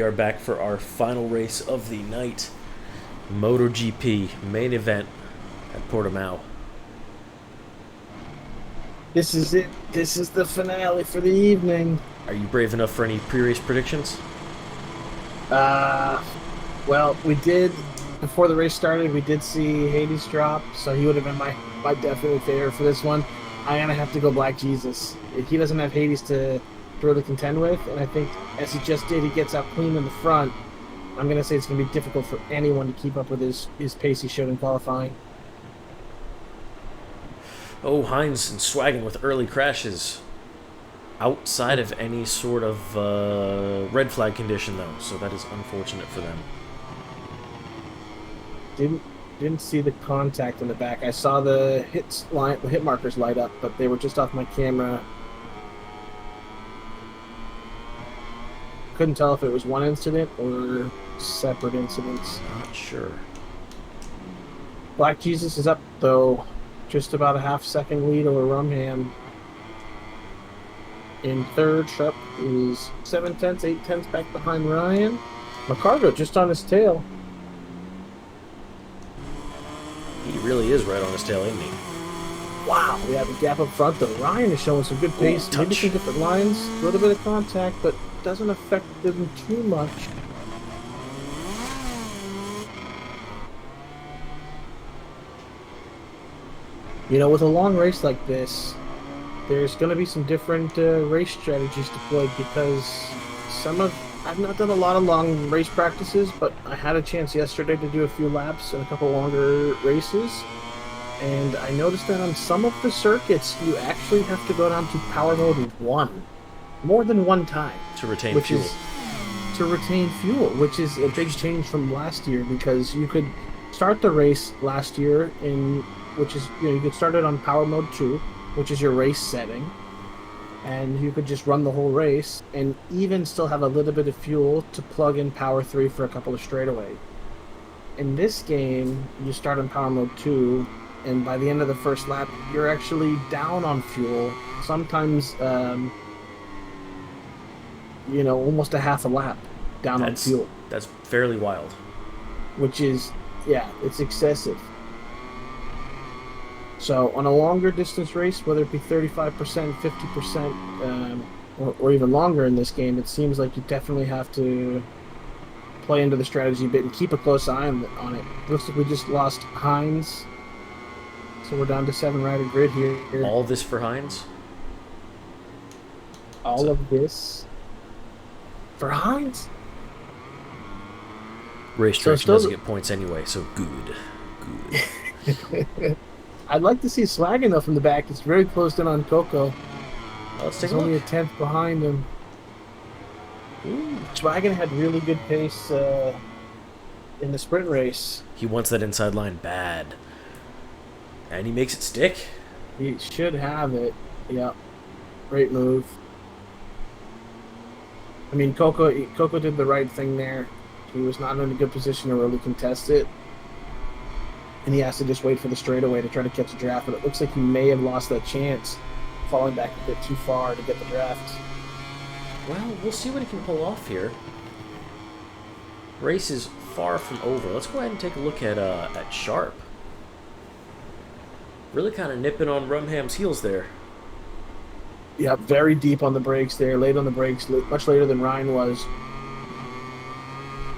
We are back for our final race of the night. MotoGP main event at Portimao. This is it. This is the finale for the evening. Are you brave enough for any pre-race predictions? Uh, well, we did, before the race started, we did see Hades drop, so he would have been my definite favorite for this one. I'm going to have to go Black Jesus. He doesn't have Hades to really contend with, and I think, as he just did, he gets out clean in the front. I'm going to say it's going to be difficult for anyone to keep up with his pace he showed in qualifying. Oh, Hines and Swaggin with early crashes. Outside of any sort of red flag condition, though, so that is unfortunate for them. Didn't see the contact in the back. I saw the hit markers light up, but they were just off my camera. Couldn't tell if it was one incident or separate incidents. Not sure. Black Jesus is up though, just about a half-second lead over Rumham. In third, Sharp is 7/10, 8/10 back behind Ryan. McCargo just on his tail. He really is right on his tail, isn't he? Wow, we have a gap up front though. Ryan is showing some good pace. Ooh, Maybe some different lines, a little bit of contact, but doesn't affect them too much. You know, with a long race like this, there's going to be some different race strategies deployed because I've not done a lot of long race practices, but I had a chance yesterday to do a few laps and a couple longer races. And I noticed that on some of the circuits, you actually have to go down to power mode 1 more than one time. To retain fuel. To retain fuel, which is a big change from last year because you could start the race last year you could start it on power mode 2, which is your race setting, and you could just run the whole race and even still have a little bit of fuel to plug in power 3 for a couple of straightaway. In this game, you start on power mode 2, and by the end of the first lap, you're actually down on fuel. Sometimes, almost a half a lap down on fuel. That's fairly wild. Which is, it's excessive. So on a longer distance race, whether it be 35%, 50%, or even longer in this game, it seems like you definitely have to play into the strategy a bit and keep a close eye on it. Looks like we just lost Hines. So we're down to 7-rider grid here. All this for Hines? All of this for Hines? Race direction doesn't get points anyway, so good. I'd like to see Swaggin though from the back. It's very closed in on Coco. Let's take a look. Only a 10th behind him. Swaggin had really good pace in the sprint race. He wants that inside line bad. And he makes it stick. He should have it. Yeah. Great move. I mean, Coco did the right thing there. He was not in a good position to really contest it. And he has to just wait for the straightaway to try to catch a draft. But it looks like he may have lost that chance, falling back a bit too far to get the draft. Well, we'll see what he can pull off here. Race is far from over. Let's go ahead and take a look at Sharp. Really kind of nipping on Rumham's heels there. Yeah, very deep on the brakes there. Late on the brakes, much later than Ryan was.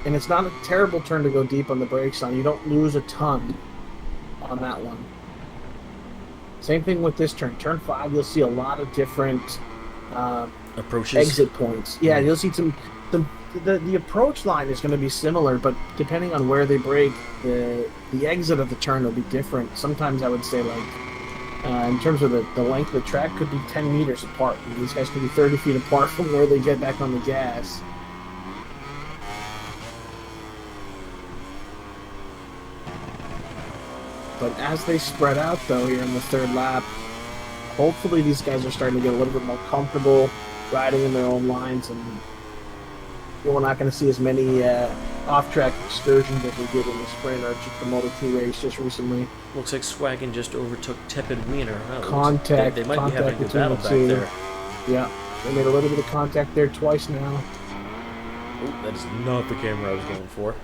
And it's not a terrible turn to go deep on the brakes on. You don't lose a ton on that one. Same thing with this turn. Turn 5, you'll see a lot of different approaches, exit points. Yeah, you'll see the approach line is going to be similar, but depending on where they brake, the exit of the turn will be different. Sometimes I would say, like, in terms of the length of the track, could be 10 meters apart. And these guys could be 30 feet apart from where they get back on the gas. But as they spread out, though, here in the third lap, hopefully these guys are starting to get a little bit more comfortable riding in their own lines, and we're not going to see as many off-track excursions as we did in the sprint or just the Moto2 race just recently. Looks like Swaggin just overtook Tepid Wiener. Contact. They might be having a good battle back there. Yeah, they made a little bit of contact there twice now. Oh, that is not the camera I was going for.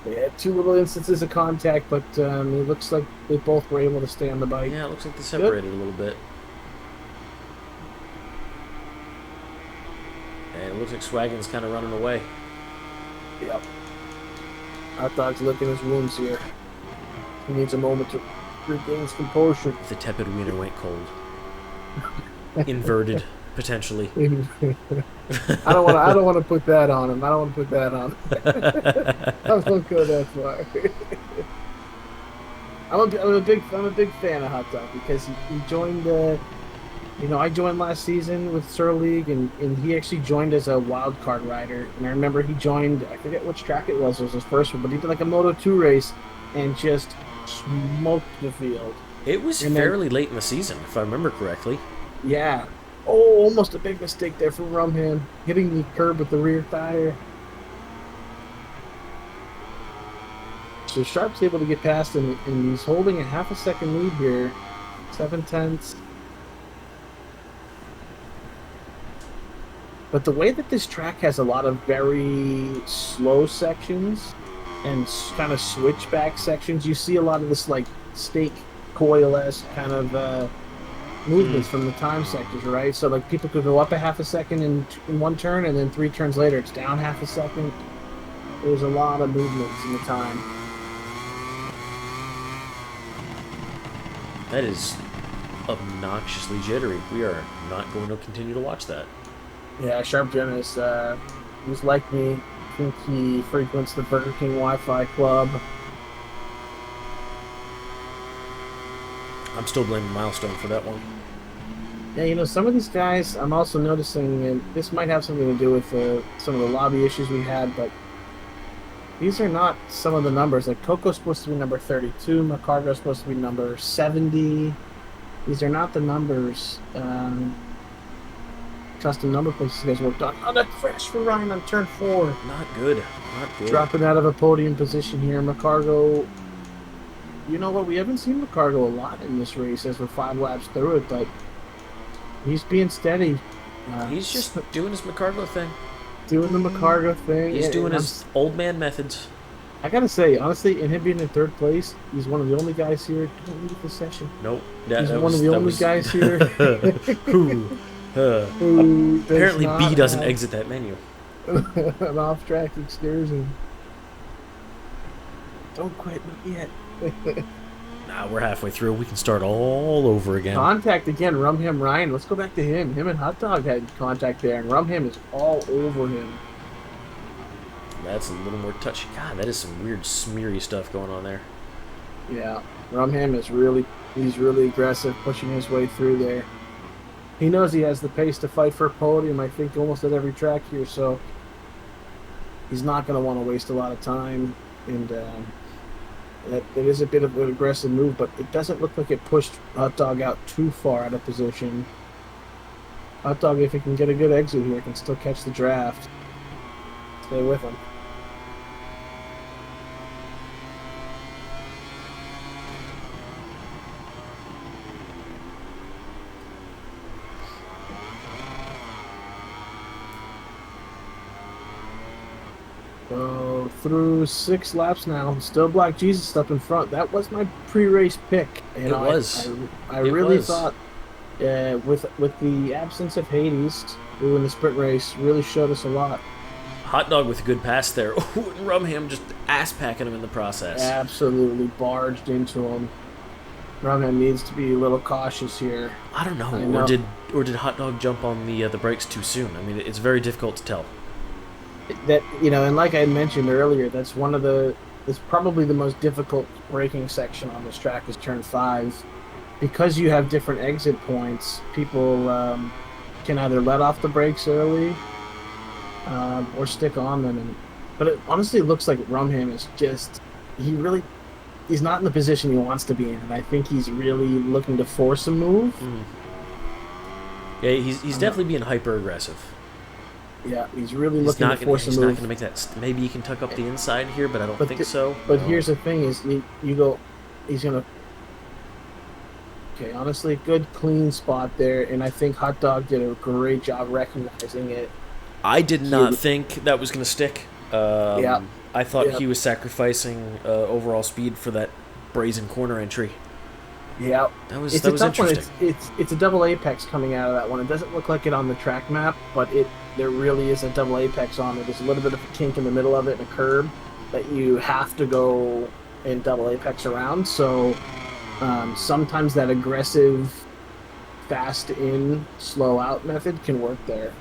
They had two little instances of contact, but it looks like they both were able to stay on the bike. Yeah, it looks like they Good. separated a little bit. And it looks like Swaggin's kind of running away. Yep. Hot Dog's licking his wounds here. He needs a moment to regain his composure. The tepid wiener went cold. Inverted, potentially. I don't want to put that on him. I don't want to put that on him. I won't go that far. I'm a big fan of Hot Dog because he joined I joined last season with SERL League and he actually joined as a wild card rider. And I remember he joined, I forget which track it was his first one, but he did like a Moto2 race and just smoked the field. It was fairly late in the season, if I remember correctly. Yeah. Oh, almost a big mistake there from Rumham, hitting the curb with the rear tire. So Sharp's able to get past him, and he's holding a half a second lead here. 7/10. But the way that this track has a lot of very slow sections and kind of switchback sections, you see a lot of this like stake coil-esque kind of movements from the time sectors, right? So like people could go up a half a second in one turn, and then 3 turns later it's down half a second. There's a lot of movements in the time. That is obnoxiously jittery. We are not going to continue to watch that. Yeah, Sharp Jen he's like me. I think he frequents the Burger King Wi-Fi club. I'm still blaming Milestone for that one. Yeah, some of these guys, I'm also noticing, and this might have something to do with some of the lobby issues we had, but these are not some of the numbers. Like, Coco's supposed to be number 32, McCargo's supposed to be number 70. These are not the numbers. Custom number plates you guys worked on. Oh, that crash for Ryan on turn 4. Not good. Not good. Dropping out of a podium position here. McCargo, you know what? We haven't seen McCargo a lot in this race as we're 5 laps through it, but he's being steady. He's just doing his McCargo thing. Doing the McCargo thing. He's doing his old man methods. I gotta say, honestly, in him being in 3rd place, he's one of the only guys here. Don't leave the session. Nope. He's one of the only guys here. Who apparently B doesn't exit that menu. An off-track excursion. Don't quit, not yet. Nah, we're halfway through. We can start all over again. Contact again, Rumham Ryan. Let's go back to him. Him and Hot Dog had contact there, and Rumham is all over him. That's a little more touchy. God, that is some weird smeary stuff going on there. Yeah, Rumham is he's really aggressive, pushing his way through there. He knows he has the pace to fight for a podium, I think, almost at every track here, so he's not going to want to waste a lot of time. And that is a bit of an aggressive move, but it doesn't look like it pushed Hot Dog out too far out of position. Hot Dog, if he can get a good exit here, can still catch the draft. Stay with him. So through 6 laps now, still Black Jesus up in front. That was my pre-race pick. And it was. I really thought with the absence of Hades, who in the sprint race really showed us a lot. Hot Dog with a good pass there. Ooh, and Rumham just ass-packing him in the process. Absolutely barged into him. Rumham needs to be a little cautious here. I don't know. Or did Hot Dog jump on the brakes too soon? I mean, it's very difficult to tell. That, and like I had mentioned earlier, that's it's probably the most difficult braking section on this track is turn 5. Because you have different exit points, people can either let off the brakes early or stick on them. But it honestly looks like Rumham is just, he's not in the position he wants to be in, and I think he's really looking to force a move. Yeah, he's definitely being hyper-aggressive. Yeah, he's really looking to force a move. He's not going to make that. Maybe he can tuck up the inside here, but I don't think so. But here's the thing: is you go, he's going to. Okay, honestly, good clean spot there, and I think Hot Dog did a great job recognizing it. I did not think that was going to stick. Yeah. I thought Yeah. he was sacrificing overall speed for that brazen corner entry. Yeah, That was it's a tough one. interesting. It's a double apex coming out of that one. It doesn't look like it on the track map, but there really is a double apex on it. There's a little bit of a kink in the middle of it and a curb that you have to go and double apex around. So sometimes that aggressive, fast in, slow out method can work there.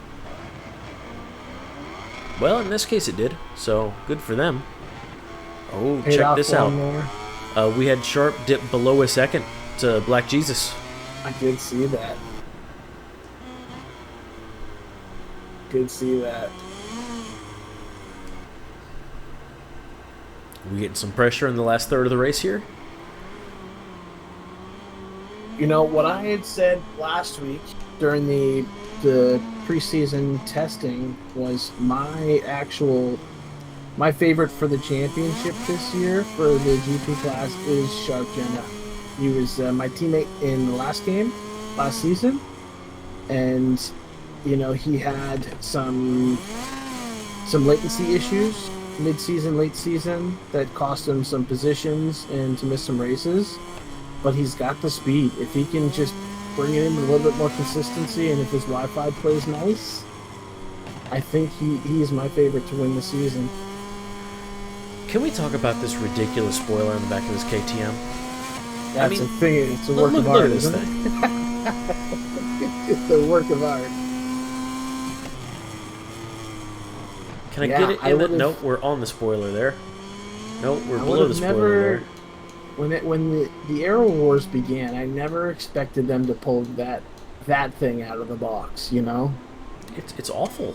Well, in this case it did, so good for them. Oh, Paid check off this one out. more. We had Sharp dip below a second to Black Jesus. I did see that. Did see that. We getting some pressure in the last third of the race here? You know, what I had said last week during the preseason testing was my favorite for the championship this year for the GP class is Sharp Jenna. He was my teammate in the last season, and you know, he had some latency issues mid-season, late season that cost him some positions and to miss some races. But he's got the speed. If he can just bring it in with a little bit more consistency, and if his Wi-Fi plays nice, I think he is my favorite to win the season. Can we talk about this ridiculous spoiler on the back of this KTM? That's a thing. It's a work of art, isn't it? It's a work of art. Can I get it in the... Nope, we're on the spoiler there. Nope, we're below the spoiler there. When the Aero Wars began, I never expected them to pull that thing out of the box, you know? It's awful.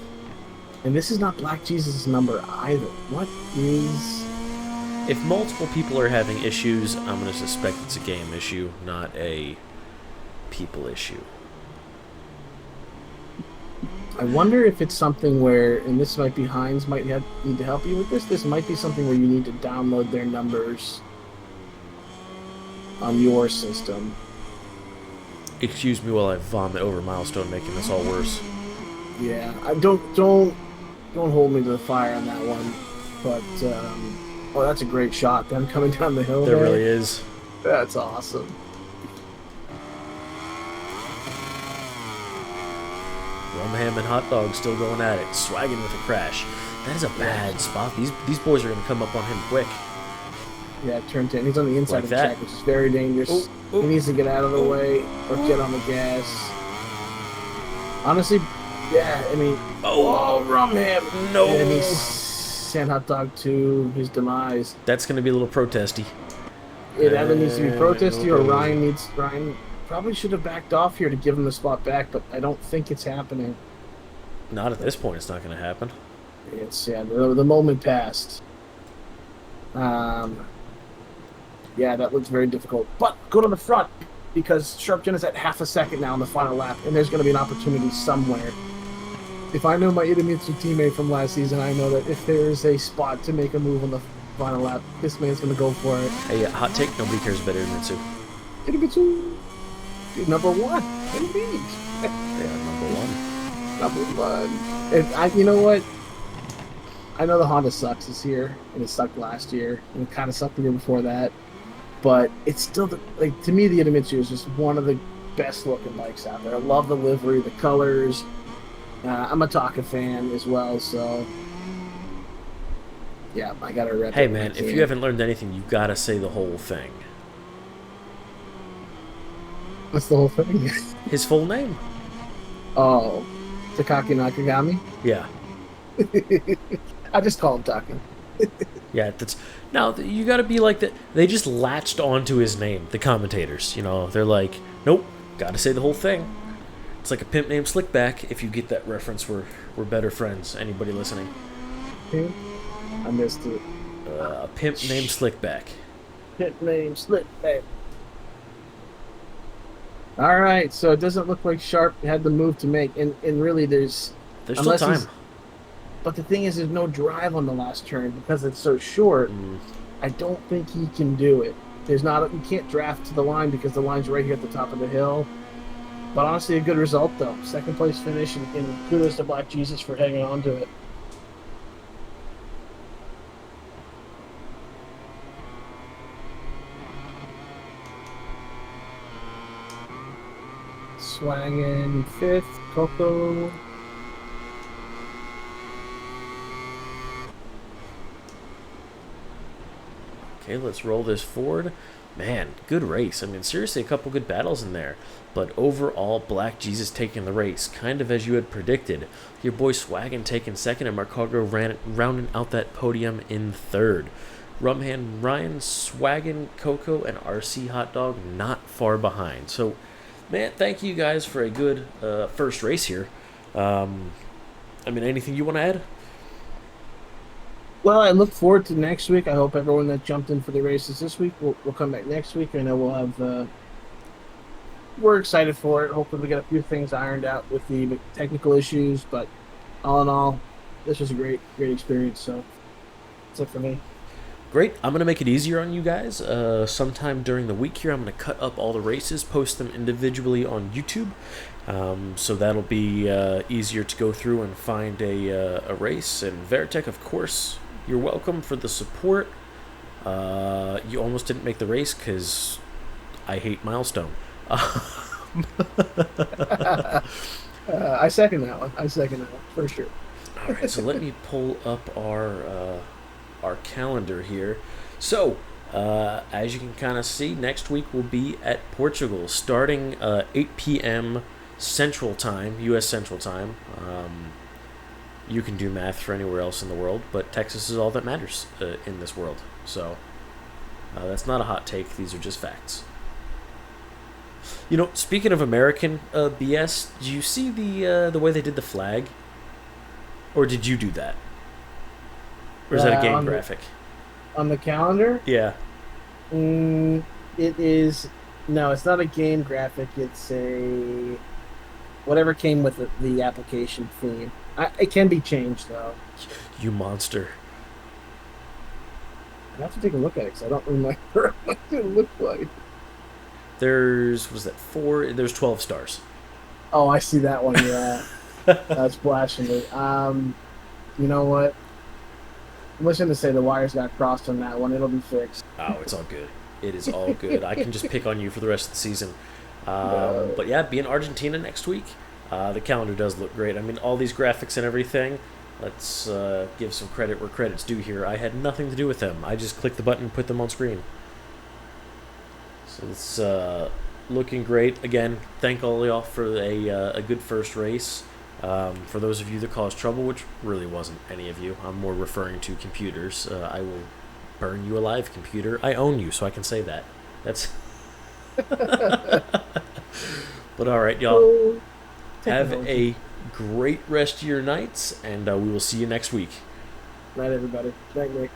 And this is not Black Jesus' number either. What is... If multiple people are having issues, I'm going to suspect it's a game issue, not a people issue. I wonder if it's something where, and this might be Heinz might need to help you with this might be something where you need to download their numbers on your system. Excuse me while I vomit over Milestone, making this all worse. Yeah, I don't hold me to the fire on that one, but oh, that's a great shot. Them coming down the hill. There really is. That's awesome. Rum ham and hot dog still going at it, swagging with a crash. That is a bad spot. These boys are going to come up on him quick. Yeah, turn 10. He's on the inside Like of the that. track, which is very dangerous. Ooh. He needs to get out of the way or get on the gas. Honestly, yeah, I mean... Oh, rum ham! No! And he sent hot dog to his demise. That's going to be a little protesty. It either needs to be protesty or Ryan probably should have backed off here to give him the spot back, but I don't think it's happening. Not at this point, it's not going to happen. It's, yeah, the moment passed. Yeah, that looks very difficult. But go to the front, because Sharp Jen is at half a second now in the final lap, and there's going to be an opportunity somewhere. If I know my Idemitsu teammate from last season, I know that if there is a spot to make a move on the final lap, this man's going to go for it. Hey, hot take, nobody cares about Idemitsu. Idemitsu! Dude, number one. Indeed. They are number one. Number one. And you know what? I know the Honda sucks this year, and it sucked last year, and it kind of sucked the year before that. But it's still, to me, the Idemitsu is just one of the best looking bikes out there. I love the livery, the colors. I'm a Taka fan as well, so yeah, I gotta rep. Hey man, if you haven't learned anything, you gotta say the whole thing. What's the whole thing? His full name? Oh, Takaki Nakagami? Yeah. I just call him Taki. Yeah, that's... Now, you gotta be like that. They just latched onto his name, the commentators. You know, they're like, nope, gotta say the whole thing. It's like a pimp named Slickback. If you get that reference, we're better friends. Anybody listening? I missed it. A pimp named Slickback. Pimp named Slickback. All right, so it doesn't look like Sharp had the move to make, and really there's still time. But the thing is, there's no drive on the last turn because it's so short. I don't think he can do it. You can't draft to the line because the line's right here at the top of the hill. But honestly, a good result though. Second place finish, and kudos to Black Jesus for hanging on to it. Swaggin fifth, Coco. Okay, let's roll this forward. Man, good race. I mean, seriously, a couple good battles in there. But overall, Black Jesus taking the race, kind of as you had predicted. Your boy Swaggin taking second, and Marcargo rounding out that podium in third. Rumhand Ryan, Swaggin, Coco, and RC Hot Dog not far behind. So, man, thank you guys for a good first race here. I mean, anything you want to add? Well, I look forward to next week. I hope everyone that jumped in for the races this week will come back next week. I know we'll have. We're excited for it. Hopefully, we get a few things ironed out with the technical issues. But all in all, this was a great experience. So that's it for me. Great. I'm going to make it easier on you guys. Sometime during the week here, I'm going to cut up all the races, post them individually on YouTube. So that'll be easier to go through and find a race. And Veritech, of course, you're welcome for the support. You almost didn't make the race because I hate Milestone. I second that one. For sure. All right, so let me pull up our calendar here. So, as you can kind of see, next week we'll be at Portugal, starting 8 p.m. Central Time, U.S. Central Time. You can do math for anywhere else in the world, but Texas is all that matters in this world. So, that's not a hot take. These are just facts. You know, speaking of American BS, do you see the way they did the flag? Or did you do that? Or is that a game graphic? On the calendar? Yeah. It is... No, it's not a game graphic. It's a... Whatever came with the application theme. It can be changed, though. You monster. I have to take a look at it, because I don't remember what it looked like. There's... Was that 4? There's 12 stars. Oh, I see that one, yeah. That's blasphemy. You know what? I'm just going to say the wires got crossed on that one. It'll be fixed. Oh, it's all good. It is all good. I can just pick on you for the rest of the season. But yeah, be in Argentina next week. The calendar does look great. I mean, all these graphics and everything, let's give some credit where credit's due here. I had nothing to do with them. I just clicked the button and put them on screen. So it's looking great. Again, thank all y'all for a good first race. For those of you that caused trouble, which really wasn't any of you, I'm more referring to computers. I will burn you alive, computer. I own you, so I can say that. That's... But all right, y'all. Have a great rest of your nights, and we will see you next week. Night, everybody. Night, Nick.